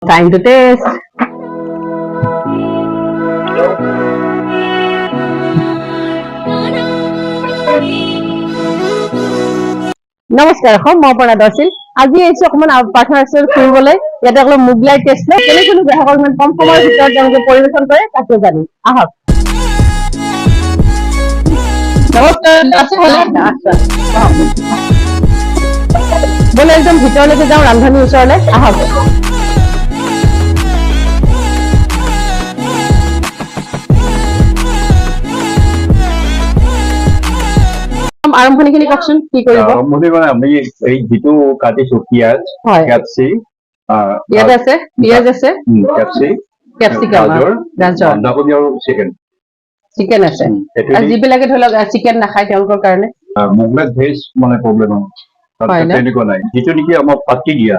Time to taste. নমস্কাৰ মই প্ৰণাদ আছিল আজি এইছো অকমান পাৰ্টনাৰ ৰেষ্টুৰেণ্ট ফুৰিবলৈ ইয়াতে অলপ মুগলাই টেষ্ট লৈ কেনেকৈ গ্ৰাহকৰ ইমান কম সময়ৰ ভিতৰত তেওঁলোকে পৰিৱেশন কৰে তাকে জানি আহক নমস্কাৰ আছে হলে বলে একদম ভিতৰলৈকে যাওঁ ৰান্ধনীৰ ওচৰলৈ আহক আৰম্ভণিখিনি কওকচোন কি কৰিব আৰম্ভণি মানে আমি এই যিটো কাটিছো পিয়াজ কেপচি ইয়াত আছে পিয়াজ আছে কেপচি কেপচিকাম গাজৰ বন্ধাকবি আৰু চিকেন আছে আৰু যিবিলাকে ধৰি লওক চিকেন নাখায় তেওঁলোকৰ কাৰণে মোগলাই ভেজ মানে প্ৰব্লেম হয় তেনেকুৱা নাই যিটো নেকি আমাৰ পাতি দিয়া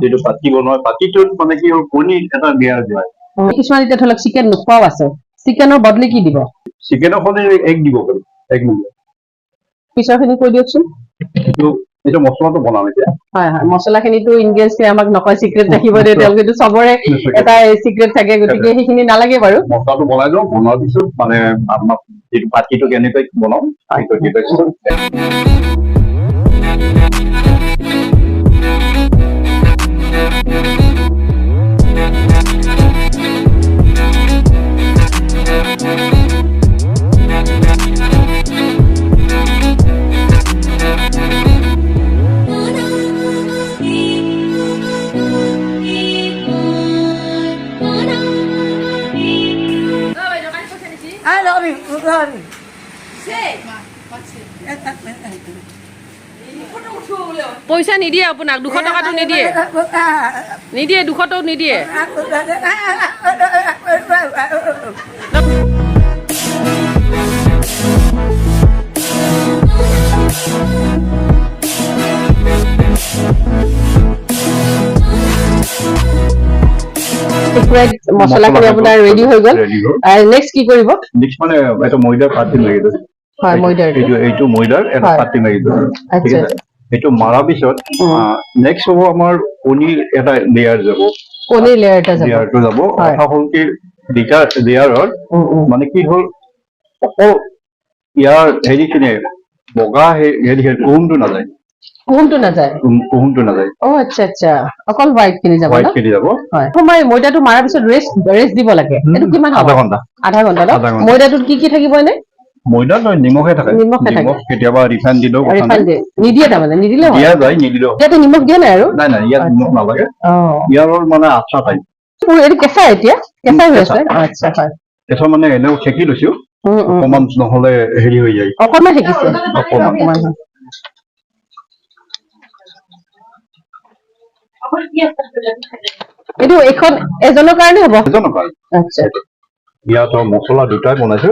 যিটো পাতি বনোৱা পাতিটোত মানে কি কণী এটা দিয়া যায় কিছুমান এতিয়া ধৰি লওক চিকেন নোখোৱাও আছে চিকেনৰ বদলি কি দিব চিকেনৰ সলনি এগ দিব পাৰি এগ নিদিয়ে পিছৰখিনি কৈ দিয়কচোন এইটো মছলাটো বনাম এতিয়া হয় হয় মছলাখিনিতো ইনগ্ৰেডিয়েন্টছ আমাক নকয় চিক্ৰেট ৰাখিব দিয়ে তেওঁলোকেতো চবৰে এটা চিক্ৰেট থাকে গতিকে সেইখিনি নালাগে বাৰু মছলাটো বনাই দিওঁ বনোৱাৰ পিছত মানে আপোনাক যিটো পাতিটো কেনেকৈ বনাম সেইটো দি দিছোঁ পইচা নিদিয়ে আপোনাক 200 টকাটো নিদিয়ে নিদিয়ে 200 টকা নিদিয়ে মছলাখিনি আপোনাৰ ৰেডি হৈ গ'ল আৰু নেক্সট কি কৰিব নেক্সট মানে এটা ময়দাৰ পাতি মাৰি দিওঁ হয় ময়দাৰ এইটো ময়দাৰ এটা পাতি মাৰি দিওঁ ঠিক আছে এইটো মাৰাৰ পিছত নেক্সট হ'ব আমাৰ কণীৰ এটা লেয়াৰ যাব কণীৰ লেয়াৰটো যাব কথা হ'ল কি দুটা লেয়াৰৰ মানে কি হ'ল অকল ইয়াৰ হেৰিখিনি বগা হেৰি কুহুমটো নাযায় কুহুমটো নাযায় অ আচ্ছা আচ্ছা অকল হোৱাইট খিনি যাব হয় মই ময়দাটো মাৰাৰ পিছত ৰেষ্ট দিব লাগে এইটো কিমান আধা ঘণ্টা ন ময়দাটোত কি কি থাকিব এনে ময়দাত নিমখে থাকে নিমখ কেতিয়াবা ৰিফাইন দিলেও নিদিয়ে তাৰমানে নিদিলে দিয়া যায় নিদিলেও ইয়াতে নিমখ দিয়ে নাই আৰু নাই ইয়াত নিমখ নালাগে ইয়াৰ মানে আঠা টাইপ এইটো কেঁচা এতিয়া কেঁচাই হৈ আছে আচ্ছা হয় কেঁচা মানে এনেও চেকি লৈছো অকমান নহলে হেৰি হৈ যায় অকণমান শিকিছে অকণমান এইটো এখন এজনৰ কাৰণে হ'ব এজনৰ কাৰণে আচ্ছা ইয়াত মছলা দুটাই বনাইছো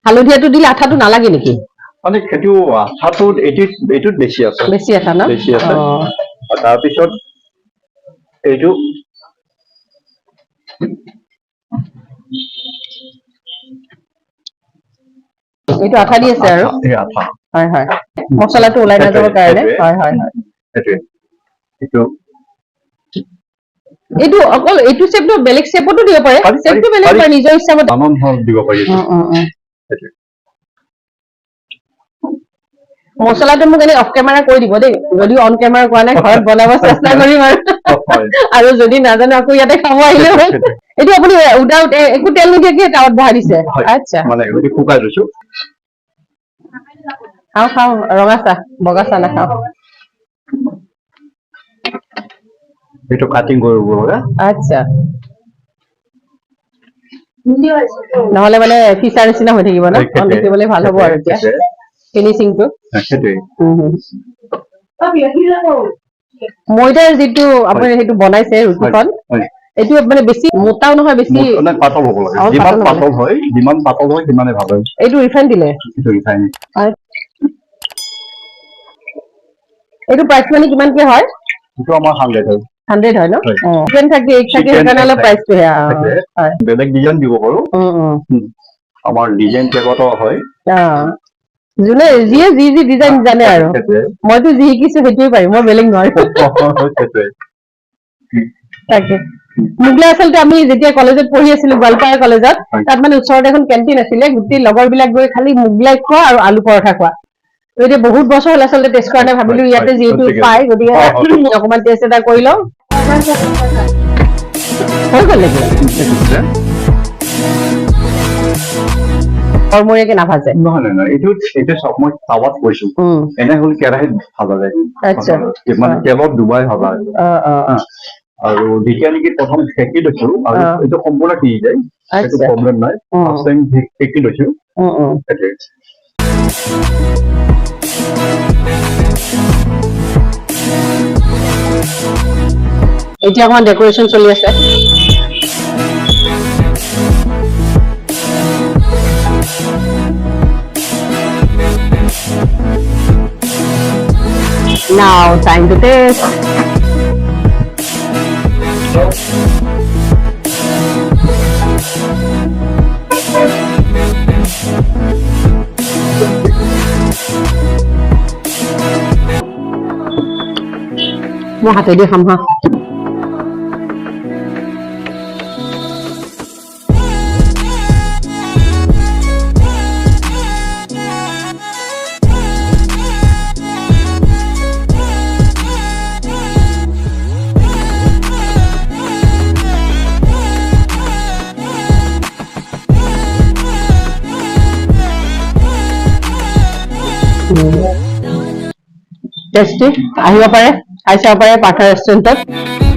হালধীয়াটো দিলে আঠাটো নালাগে নেকি মানে সেইটো আঠাটো এইটোত বেছি আছে বেছি আঠা ন বেছি আছে তাৰপিছত এইটো এইটো আঠা দি আছে আৰু আঠা হয় হয় মছলাটো ওলাই নাযাবৰ কাৰণে হয় হয় এইটো এইটো অকল এইটো শেপটো বেলেগ শেপতো দিব পাৰে শেপটো বেলেগ পাৰে নিজৰ ইচ্ছামতে দিব পাৰি মছলাটো মোক এনে অফ কেমেৰা কৰি দিব দেই যদি অন কেমেৰা কোৱা নাই ঘৰত বনাব চেষ্টা কৰিম আৰু যদি নাজানো আকৌ ইয়াতে খাব আহিলে হয় এইটো আপুনি উইদাউট একো তেল নিদিয়াকে তাৱাত বহাই দিছে আচ্ছা মানে শুকাই লৈছো খাওঁ ৰঙা চাহ বগা চাহ নাখাওঁ এইটো কাটিং কৰিব লাগে আচ্ছা নহলে মানে ফিচাৰ নিচিনা হৈ থাকিব ন দেখিবলৈ ভাল হ'ব আৰু এতিয়া ফিনিচিংটো ময়দাৰ যিটো আপুনি সেইটো বনাইছে ৰুটিখন এইটো মানে বেছি মোটাও নহয় বেছি পাতল হ'ব লাগে যিমান পাতল হয় সিমানে ভাল হয় এইটো ৰিফাইন দিলে এইটো প্ৰাইচ মানে কিমানকে হয় এইটো আমাৰ 100 হয় ন চিকেন থাকে এগ থাকে সেইকাৰণে অলপ প্ৰাইচটো বেলেগ ডিজাইন দিব পাৰো আমাৰ ডিজাইন কেইবাটাও হয় যোনে যিয়ে যি ডিজাইন জানে আৰু মইতো যি শিকিছো সেইটোৱে পাৰিম মই বেলেগ নোৱাৰিম তাকে মোগলাই আচলতে আমি যেতিয়া কলেজত পঢ়ি আছিলো গোৱালপাৰা কলেজত তাত মানে ওচৰত এখন কেণ্টিন আছিলে গোটেই লগৰ বিলাক গৈ খালি মোগলাই খোৱা আৰু আলু পৰঠা খোৱা এতিয়া বহুত বছৰ হ'ল আচলতে টেষ্ট কৰা নাই ভাবিলো ইয়াতে যিহেতু পাই গতিকে অকমান টেষ্ট এটা কৰি লওঁ হৈ গ'ল নেকি কৰ্মৰীয়াকে নাভাজে নহয় এইটো চব মই তাৱাত কৈছো এনে হ'ল কেৰাহীত ভাজা যায় মানে তেলত ডুবাই ভাজা আৰু যেতিয়া নেকি প্ৰথম সেকি লৈছো আৰু এইটো সম্পূৰ্ণ সিজি যায় সেইটো প্ৰব্লেম নাই ফাৰ্ষ্ট টাইম সেকি লৈছো এতিয়া অকমান ডেকৰেশ্যন চলি আছে Now, time to taste. Mau hati dia ham ha. Tasty আহিব পাৰে খাই চাব পাৰে পাৰ্থ ৰেষ্টুৰেণ্টত